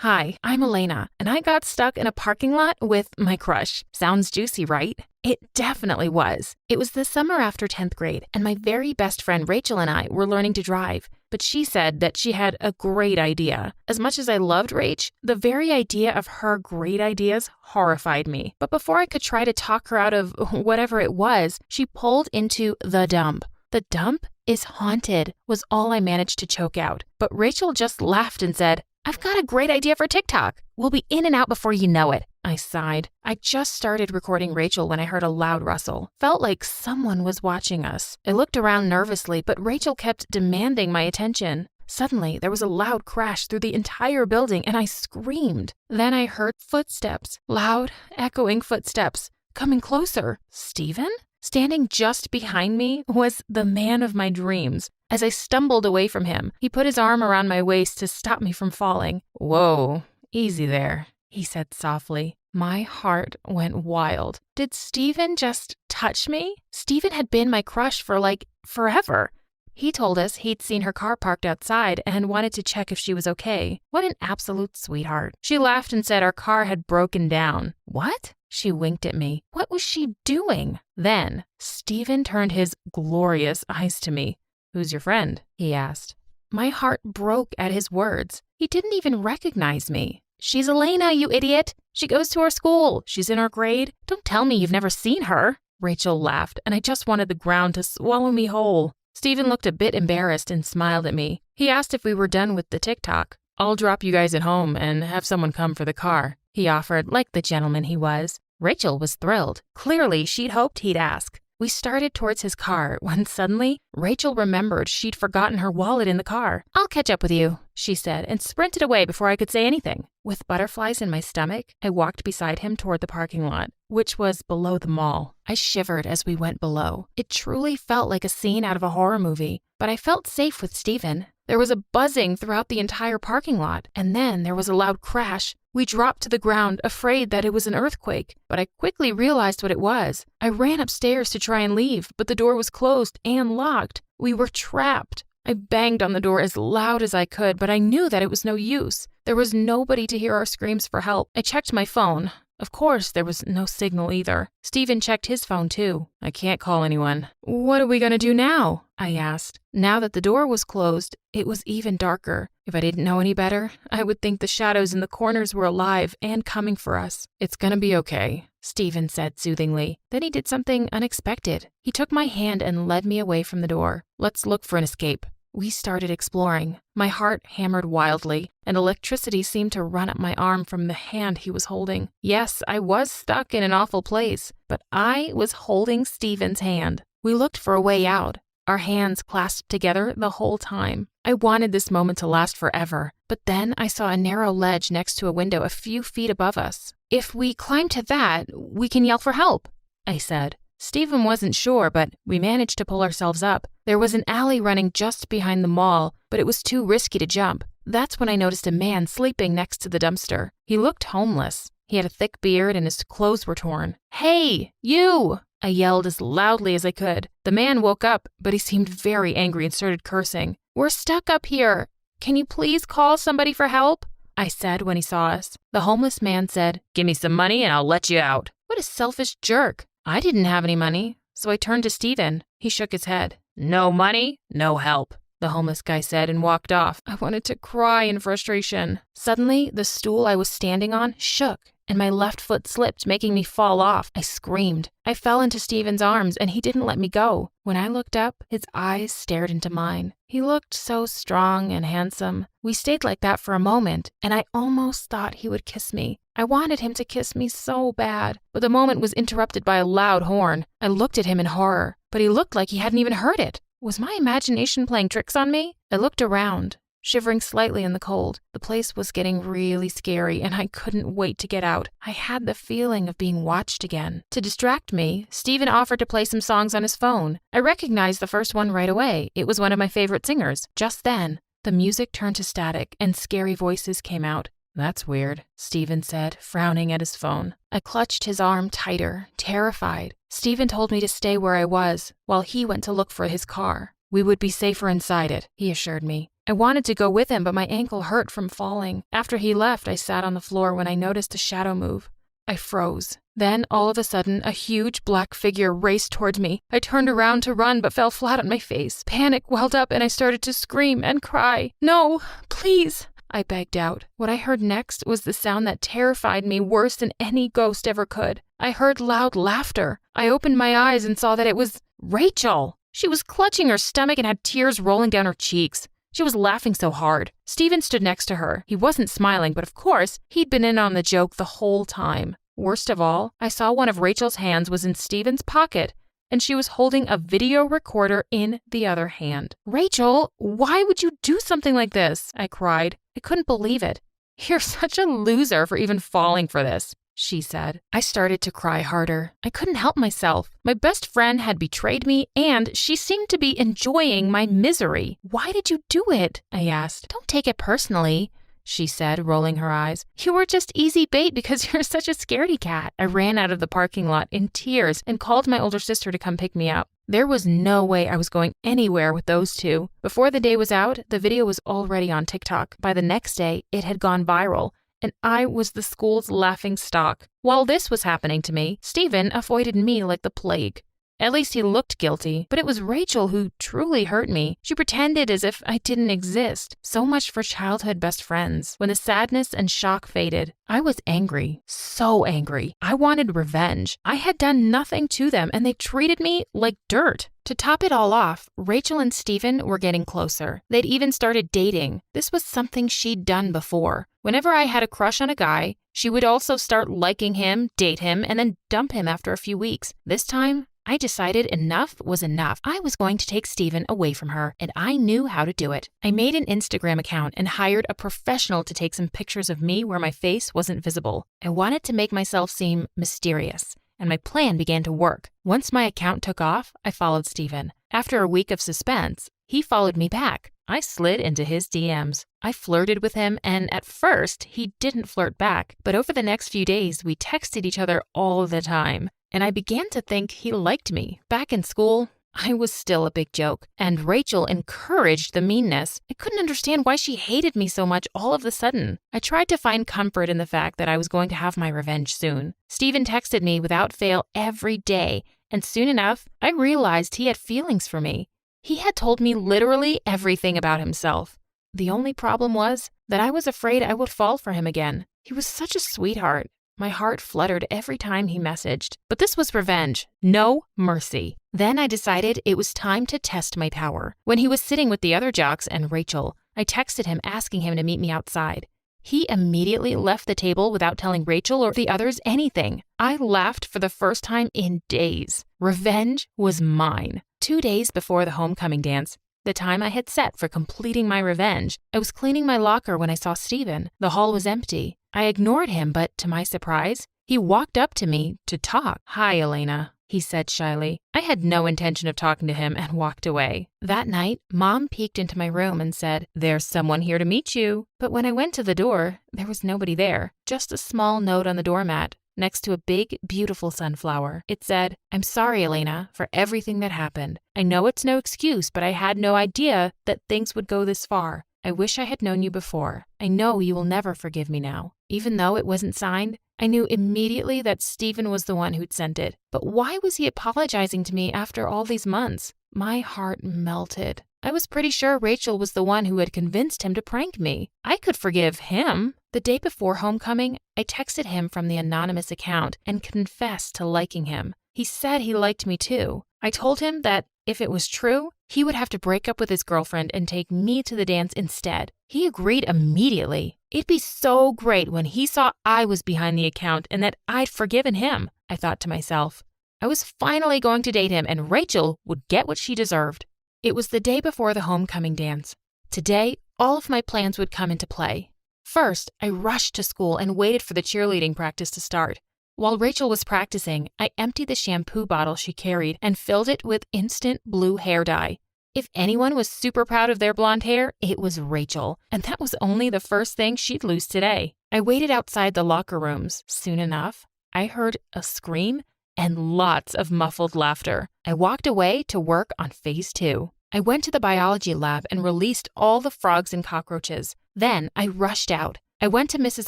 Hi, I'm Elena, and I got stuck in a parking lot with my crush. Sounds juicy, right? It definitely was. It was the summer after 10th grade, and my very best friend Rachel and I were learning to drive. But she said that she had a great idea. As much as I loved Rach, the very idea of her great ideas horrified me. But before I could try to talk her out of whatever it was, she pulled into the dump. The dump is haunted, was all I managed to choke out. But Rachel just laughed and said, I've got a great idea for TikTok. We'll be in and out before you know it. I sighed. I just started recording Rachel when I heard a loud rustle. Felt like someone was watching us. I looked around nervously, but Rachel kept demanding my attention. Suddenly, there was a loud crash through the entire building, and I screamed. Then I heard footsteps, loud, echoing footsteps, coming closer. Steven? Standing just behind me was the man of my dreams. As I stumbled away from him, he put his arm around my waist to stop me from falling. Whoa, easy there, he said softly. My heart went wild. Did Steven just touch me? Steven had been my crush for forever. He told us he'd seen her car parked outside and wanted to check if she was okay. What an absolute sweetheart. She laughed and said our car had broken down. What? She winked at me. What was she doing? Then, Steven turned his glorious eyes to me. Who's your friend? He asked. My heart broke at his words. He didn't even recognize me. She's Elena, you idiot. She goes to our school. She's in our grade. Don't tell me you've never seen her. Rachel laughed, and I just wanted the ground to swallow me whole. Steven looked a bit embarrassed and smiled at me. He asked if we were done with the TikTok. I'll drop you guys at home and have someone come for the car, he offered, like the gentleman he was. Rachel was thrilled. Clearly, she'd hoped he'd ask. We started towards his car when suddenly Rachel remembered she'd forgotten her wallet in the car. I'll catch up with you, she said, and sprinted away before I could say anything. With butterflies in my stomach, I walked beside him toward the parking lot, which was below the mall. I shivered as we went below. It truly felt like a scene out of a horror movie, but I felt safe with Steven. There was a buzzing throughout the entire parking lot, and then there was a loud crash. We dropped to the ground, afraid that it was an earthquake, but I quickly realized what it was. I ran upstairs to try and leave, but the door was closed and locked. We were trapped. I banged on the door as loud as I could, but I knew that it was no use. There was nobody to hear our screams for help. I checked my phone. Of course, there was no signal either. Steven checked his phone too. I can't call anyone. What are we going to do now? I asked. Now that the door was closed, it was even darker. If I didn't know any better, I would think the shadows in the corners were alive and coming for us. It's going to be okay, Steven said soothingly. Then he did something unexpected. He took my hand and led me away from the door. Let's look for an escape. We started exploring. My heart hammered wildly, and electricity seemed to run up my arm from the hand he was holding. Yes, I was stuck in an awful place, but I was holding Steven's hand. We looked for a way out, our hands clasped together the whole time. I wanted this moment to last forever, but then I saw a narrow ledge next to a window a few feet above us. If we climb to that, we can yell for help, I said. Steven wasn't sure, but we managed to pull ourselves up. There was an alley running just behind the mall, but it was too risky to jump. That's when I noticed a man sleeping next to the dumpster. He looked homeless. He had a thick beard and his clothes were torn. Hey, you! I yelled as loudly as I could. The man woke up, but he seemed very angry and started cursing. We're stuck up here. Can you please call somebody for help? I said when he saw us. The homeless man said, Give me some money and I'll let you out. What a selfish jerk. I didn't have any money, so I turned to Steven. He shook his head. No money, no help, the homeless guy said and walked off. I wanted to cry in frustration. Suddenly, the stool I was standing on shook, and my left foot slipped, making me fall off. I screamed. I fell into Steven's arms, and he didn't let me go. When I looked up, his eyes stared into mine. He looked so strong and handsome. We stayed like that for a moment, and I almost thought he would kiss me. I wanted him to kiss me so bad, but the moment was interrupted by a loud horn. I looked at him in horror, but he looked like he hadn't even heard it. Was my imagination playing tricks on me? I looked around, shivering slightly in the cold. The place was getting really scary, and I couldn't wait to get out. I had the feeling of being watched again. To distract me, Steven offered to play some songs on his phone. I recognized the first one right away. It was one of my favorite singers. Just then, the music turned to static, and scary voices came out. That's weird, Steven said, frowning at his phone. I clutched his arm tighter, terrified. Steven told me to stay where I was, while he went to look for his car. We would be safer inside it, he assured me. I wanted to go with him, but my ankle hurt from falling. After he left, I sat on the floor when I noticed a shadow move. I froze. Then, all of a sudden, a huge black figure raced toward me. I turned around to run, but fell flat on my face. Panic welled up, and I started to scream and cry. "No, please," I begged out. What I heard next was the sound that terrified me worse than any ghost ever could. I heard loud laughter. I opened my eyes and saw that it was Rachel. She was clutching her stomach and had tears rolling down her cheeks. She was laughing so hard. Steven stood next to her. He wasn't smiling, but of course, he'd been in on the joke the whole time. Worst of all, I saw one of Rachel's hands was in Steven's pocket, and she was holding a video recorder in the other hand. "Rachel, why would you do something like this?" I cried. I couldn't believe it. "You're such a loser for even falling for this," she said. I started to cry harder. I couldn't help myself. My best friend had betrayed me, and she seemed to be enjoying my misery. "Why did you do it?" I asked. "Don't take it personally," she said, rolling her eyes. "You were just easy bait because you're such a scaredy cat." I ran out of the parking lot in tears and called my older sister to come pick me up. There was no way I was going anywhere with those two. Before the day was out, the video was already on TikTok. By the next day, it had gone viral, and I was the school's laughing stock. While this was happening to me, Steven avoided me like the plague. At least he looked guilty, but it was Rachel who truly hurt me. She pretended as if I didn't exist. So much for childhood best friends. When the sadness and shock faded, I was angry. So angry. I wanted revenge. I had done nothing to them, and they treated me like dirt. To top it all off, Rachel and Steven were getting closer. They'd even started dating. This was something she'd done before. Whenever I had a crush on a guy, she would also start liking him, date him, and then dump him after a few weeks. This time, I decided enough was enough. I was going to take Steven away from her, and I knew how to do it. I made an Instagram account and hired a professional to take some pictures of me where my face wasn't visible. I wanted to make myself seem mysterious, and my plan began to work. Once my account took off, I followed Steven. After a week of suspense, he followed me back. I slid into his DMs. I flirted with him, and at first, he didn't flirt back. But over the next few days, we texted each other all the time. And I began to think he liked me. Back in school, I was still a big joke, and Rachel encouraged the meanness. I couldn't understand why she hated me so much all of a sudden. I tried to find comfort in the fact that I was going to have my revenge soon. Steven texted me without fail every day, and soon enough, I realized he had feelings for me. He had told me literally everything about himself. The only problem was that I was afraid I would fall for him again. He was such a sweetheart. My heart fluttered every time he messaged. But this was revenge. No mercy. Then I decided it was time to test my power. When he was sitting with the other jocks and Rachel, I texted him asking him to meet me outside. He immediately left the table without telling Rachel or the others anything. I laughed for the first time in days. Revenge was mine. 2 days before the homecoming dance, the time I had set for completing my revenge, I was cleaning my locker when I saw Steven. The hall was empty. I ignored him, but to my surprise, he walked up to me to talk. "Hi, Elena," he said shyly. I had no intention of talking to him and walked away. That night, Mom peeked into my room and said, "There's someone here to meet you." But when I went to the door, there was nobody there, just a small note on the doormat next to a big, beautiful sunflower. It said, "I'm sorry, Elena, for everything that happened. I know it's no excuse, but I had no idea that things would go this far. I wish I had known you before. I know you will never forgive me now." Even though it wasn't signed, I knew immediately that Steven was the one who'd sent it. But why was he apologizing to me after all these months? My heart melted. I was pretty sure Rachel was the one who had convinced him to prank me. I could forgive him. The day before homecoming, I texted him from the anonymous account and confessed to liking him. He said he liked me too. I told him that if it was true, he would have to break up with his girlfriend and take me to the dance instead. He agreed immediately. It'd be so great when he saw I was behind the account and that I'd forgiven him, I thought to myself. I was finally going to date him, and Rachel would get what she deserved. It was the day before the homecoming dance. Today, all of my plans would come into play. First, I rushed to school and waited for the cheerleading practice to start. While Rachel was practicing, I emptied the shampoo bottle she carried and filled it with instant blue hair dye. If anyone was super proud of their blonde hair, it was Rachel, and that was only the first thing she'd lose today. I waited outside the locker rooms. Soon enough, I heard a scream and lots of muffled laughter. I walked away to work on phase 2. I went to the biology lab and released all the frogs and cockroaches. Then I rushed out. I went to Mrs.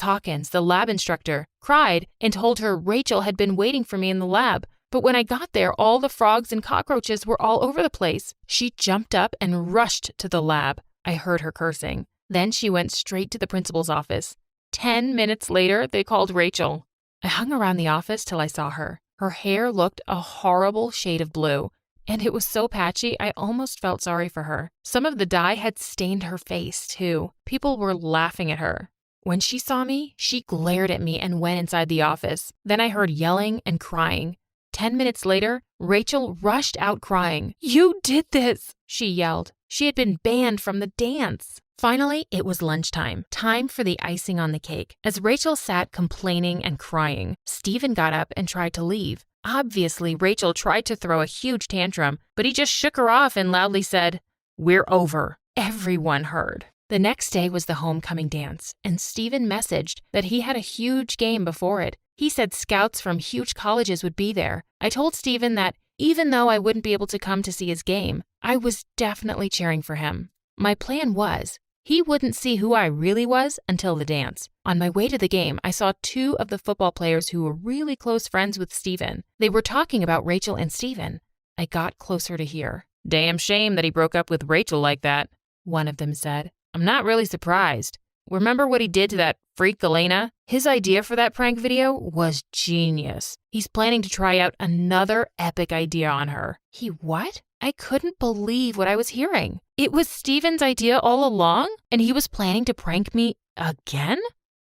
Hawkins, the lab instructor, cried, and told her Rachel had been waiting for me in the lab. But when I got there, all the frogs and cockroaches were all over the place. She jumped up and rushed to the lab. I heard her cursing. Then she went straight to the principal's office. 10 minutes later, they called Rachel. I hung around the office till I saw her. Her hair looked a horrible shade of blue, and it was so patchy I almost felt sorry for her. Some of the dye had stained her face, too. People were laughing at her. When she saw me, she glared at me and went inside the office. Then I heard yelling and crying. 10 minutes later, Rachel rushed out crying. "You did this!" she yelled. She had been banned from the dance. Finally, it was lunchtime, time for the icing on the cake. As Rachel sat complaining and crying, Steven got up and tried to leave. Obviously, Rachel tried to throw a huge tantrum, but he just shook her off and loudly said, "We're over." Everyone heard. The next day was the homecoming dance, and Steven messaged that he had a huge game before it. He said scouts from huge colleges would be there. I told Steven that even though I wouldn't be able to come to see his game, I was definitely cheering for him. My plan was, he wouldn't see who I really was until the dance. On my way to the game, I saw 2 of the football players who were really close friends with Steven. They were talking about Rachel and Steven. I got closer to hear. "Damn shame that he broke up with Rachel like that," one of them said. "I'm not really surprised. Remember what he did to that freak Elena? His idea for that prank video was genius. He's planning to try out another epic idea on her." He what? I couldn't believe what I was hearing. It was Steven's idea all along, and he was planning to prank me again?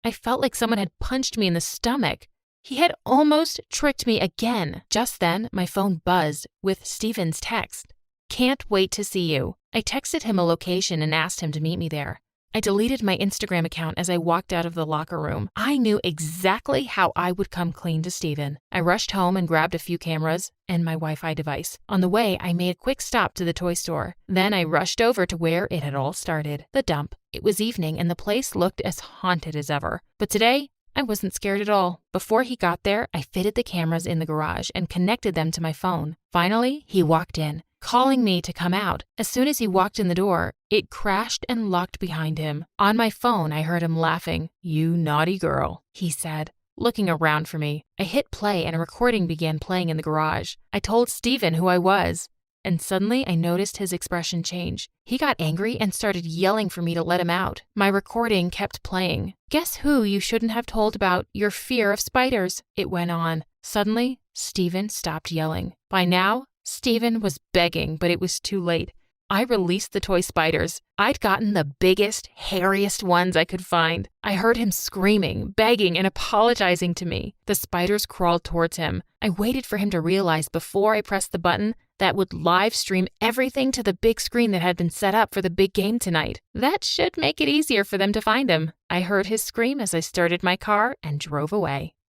I felt like someone had punched me in the stomach. He had almost tricked me again. Just then, my phone buzzed with Steven's text. "Can't wait to see you." I texted him a location and asked him to meet me there. I deleted my Instagram account as I walked out of the locker room. I knew exactly how I would come clean to Steven. I rushed home and grabbed a few cameras and my Wi-Fi device. On the way, I made a quick stop to the toy store. Then I rushed over to where it had all started, the dump. It was evening and the place looked as haunted as ever. But today, I wasn't scared at all. Before he got there, I fitted the cameras in the garage and connected them to my phone. Finally, he walked in, calling me to come out. As soon as he walked in the door, it crashed and locked behind him. On my phone, I heard him laughing. "You naughty girl," he said, looking around for me. I hit play and a recording began playing in the garage. I told Steven who I was, and suddenly I noticed his expression change. He got angry and started yelling for me to let him out. My recording kept playing. "Guess who you shouldn't have told about your fear of spiders?" it went on. Suddenly, Steven stopped yelling. By now, Steven was begging, but it was too late. I released the toy spiders. I'd gotten the biggest, hairiest ones I could find. I heard him screaming, begging, and apologizing to me. The spiders crawled towards him. I waited for him to realize before I pressed the button that would live stream everything to the big screen that had been set up for the big game tonight. That should make it easier for them to find him. I heard his scream as I started my car and drove away.